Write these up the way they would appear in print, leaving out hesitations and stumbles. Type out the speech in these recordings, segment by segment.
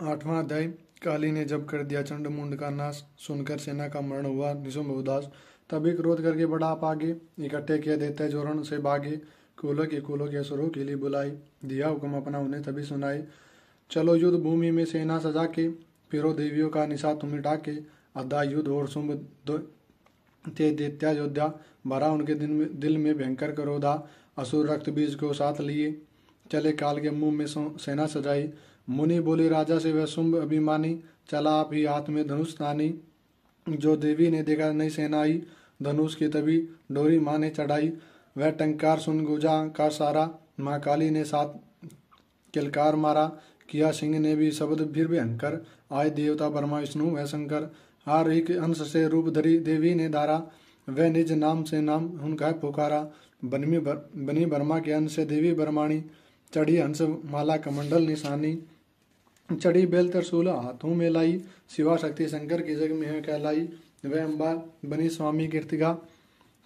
8वां अध्याय। काली ने जब कर दिया चंड मुंड का नाश, सुनकर सेना का मरण हुआ निशुंभ उदास। तभी क्रोध करके बड़ा आप आगे, इकट्ठे किए देते जोरण से भागे। कुलों के असुरों के लिए बुलाई, दिया हुक्म अपना उन्हें तभी सुनाए। चलो युद्ध भूमि में सेना सजा के, फिरो देवियों का निशा तुम मिटा के। अद्धा युद्ध और शुंभ ते दैत्या योद्धा, भरा उनके दिल में भयंकर क्रोधा। असुर रक्त बीज को साथ लिए, चले काल के मुंह में सेना सजाई। मुनि बोले राजा से वह शुंभ अभिमानी, चला आप ही हाथ में धनुष तानी। जो देवी ने देखा नई सेना आई, धनुष की तभी डोरी माँ ने चढ़ाई। वह टंकार सुन गुजा का सारा, माँ काली ने साथ किलकार मारा। किया सिंह ने भी शब्द फिर भयंकर, आए देवता ब्रह्मा विष्णु वह शंकर। हर एक अंश से रूप धरी देवी ने धारा, वह निज नाम से नाम उनका पुकारा। बनी ब्रह्मा के अंश से देवी ब्रह्माणी, चढ़ी हंस माला कमंडल निशानी। चढ़ी बेल त्रिशूल हाथों में लाई, शिवा शक्ति शंकर की जग में कहलाई। वह अम्बा बनी स्वामी कीर्तिका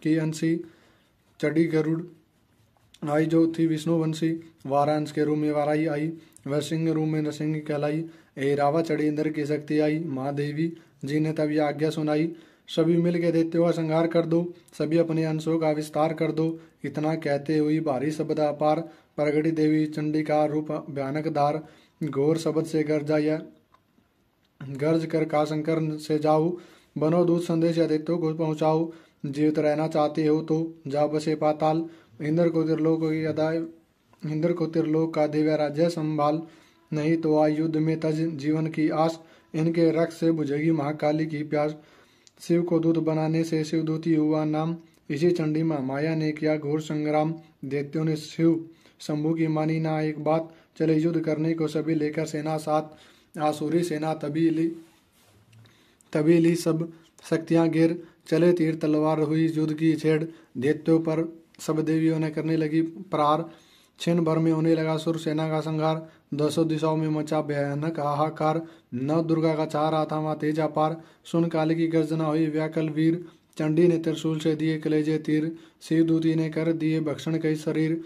की अंशी, चढ़ी गरुड़ आई जो थी विष्णु वंशी। वारांश के रूप में वाराई आई, वह सिंह रूप में नरसिंह कहलाई। ए रावा चढ़ी इंद्र की शक्ति आई, महादेवी जी ने तब यह आज्ञा सुनाई। सभी मिल के देते हुआ संहार कर दो, सभी अपने अंशों का विस्तार कर दो। इतना कहते हुई भारी शब्द अपार, प्रगटी देवी चंडी का रूप भयानक धार। घोर शब्द से गर्ज कर का शंकर से जाओ, बनो दूत संदेश आदित्यों को पहुँचाओ। जीवित रहना चाहते हो तो जा बसे पाताल, इंद्र को त्रिलोक का दिव्य राज्य संभाल। नहीं तो आ युद्ध में तज जीवन की आस, इनके रक्त से बुझेगी महाकाली की प्यास। शिव को दूत बनाने से शिवदूती हुआ नाम, इसी चंडी माया ने किया घोर संग्राम। दैत्यों ने शिव शंभु की मानी ना एक बात, चले युद्ध करने को सभी लेकर सेना साथ। आसुरी सेना तभी ली सब शक्तियां गिर, चले तीर तलवार हुई युद्ध की छेड़। दैत्यों पर सब देवियों ने करने लगी प्रहार, क्षण भर में होने लगा सुर सेना का संहार। 200 दिशाओं में मचा भयानक हाहाकार, नव दुर्गा का चाह रहा था वहां तेज अपार। सुन काली की गर्जना हुई व्याकुल वीर, चंडी ने त्रिशूल से दिए कलेजे तीर। शिवदूती ने कर दिए भक्षण कई शरीर,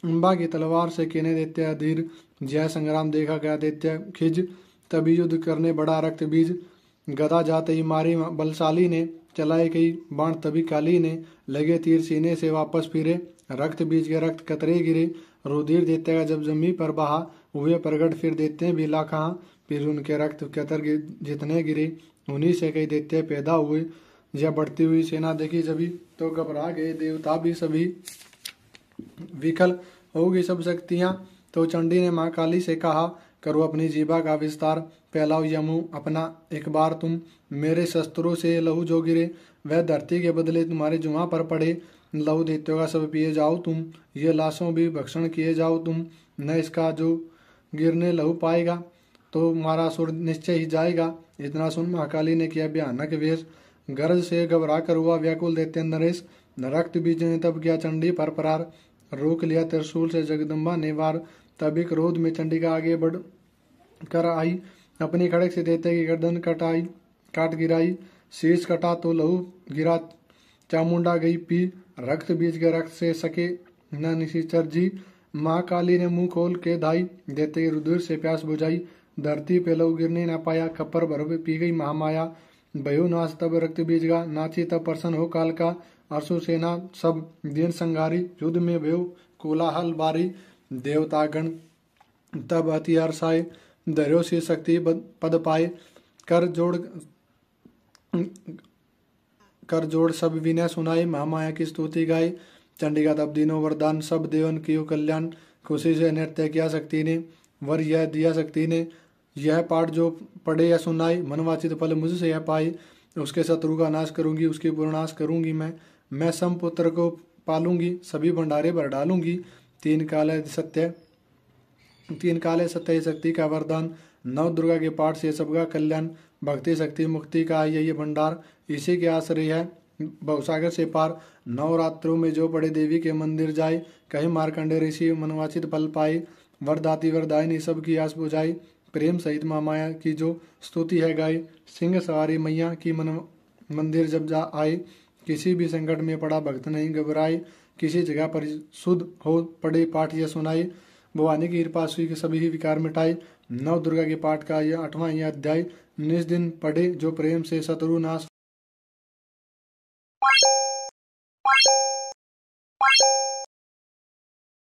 अम्बा की तलवार से केने दैत्य अधीर। जय संग्राम देखा गया दैत्य खिज, तभी युद्ध करने बड़ा रक्त बीज। गदा जाते ही मारी बलशाली ने, चलाए कई बाण तभी काली ने। लगे तीर सीने से वापस फिरे, रक्त बीज के रक्त कतरे गिरे। रुधिर दैत्य का जब जमी पर बहा, हुए प्रगट फिर दैत्य भी लाखा। फिर उनके रक्त कतर जितने गिरे, उन्हीं से कई दैत्य पैदा हुए। जब बढ़ती हुई सेना देखी जभी, तो घबरा गए देवता भी सभी। विकल होगी सब शक्तियां, तो चंडी ने माँ काली से कहा, करो अपनी जीभा का विस्तार। फैलाओ यमु अपना एक बार तुम, मेरे शस्त्रों से लहू जो गिरे, वह धरती के बदले तुम्हारे जुआ पर पड़े। लहू दैत्यों का सब पिए जाओ तुम, ये लाशों भी भक्षण किए जाओ तुम। न इसका जो गिरने लहू पाएगा, तो मारा सुर निश्चय ही जाएगा। इतना सुन महाकाली ने किया भयानक वेश, गरज से घबरा कर हुआ व्याकुल दैत्य नरेश। रक्त बीज ने तब किया चंडी पर प्रहार, रोक लिया त्रिशूल से जगदम्बा ने वार। तभी क्रोध में चंडिका आगे बढ़ कर आई, अपनी खड़क से दैत्य की गर्दन काट गिराई। शीर्ष कटा तो लहू गिरा, चामुंडा गई पी। रक्त बीज के रक्त से सके न निशिचर जी। माँ काली ने मुंह खोल के धाई, दैत्य के रुधिर से प्यास बुझाई। धरती पे लहू गिरने न पाया, खप्पर भर पी गई महामाया। भयो नाश तब रक्त बीज का, नाची तब प्रसन्न हो काल का। असुर सेना सब दिन संगारी, युद्ध में भयो कोलाहल बारी। देवतागण तब अति हर्षाए, धैर्यो से शक्ति पद पाए। कर जोड़ सब विनय सुनाए, महामाया की स्तुति गाए। चंडिका तब दिनों वरदान, सब देवन कियो कल्याण। खुशी से नृत्य किया शक्ति ने, वर यह दिया शक्ति ने। यह पाठ जो पढ़े या सुनाए, मनवाचित फल मुझसे यह पाए। उसके शत्रु का नाश करूंगी, उसकी पुरनाश करूंगी मैं समपुत्र को पालूंगी, सभी भंडारे भर डालूंगी। तीन काले सत्य शक्ति का वरदान, नव दुर्गा के पाठ से सबका कल्याण। भक्ति शक्ति मुक्ति का यही भंडार, इसी के आश्रय है भवसागर से पार। नवरात्रों में जो पड़े देवी के मंदिर जाए, कहीं मार्कंडे ऋषि मनवाचित फल पाए। वरदाती वरदायिनी सबकी आस बुझाई, प्रेम सहित माँ माया की जो स्तुति है गाय। सिंह सवारी मैया की मंदिर जब जा आए, किसी भी संकट में पड़ा भक्त नहीं घबराए। किसी जगह पर शुद्ध हो पड़े पाठ यह सुनाए, भवानी की कृपा सुई के सभी ही विकार मिटाए। नव दुर्गा के पाठ का यह 8वां यह अध्याय 19 दिन पढ़े जो प्रेम से शत्रुनाश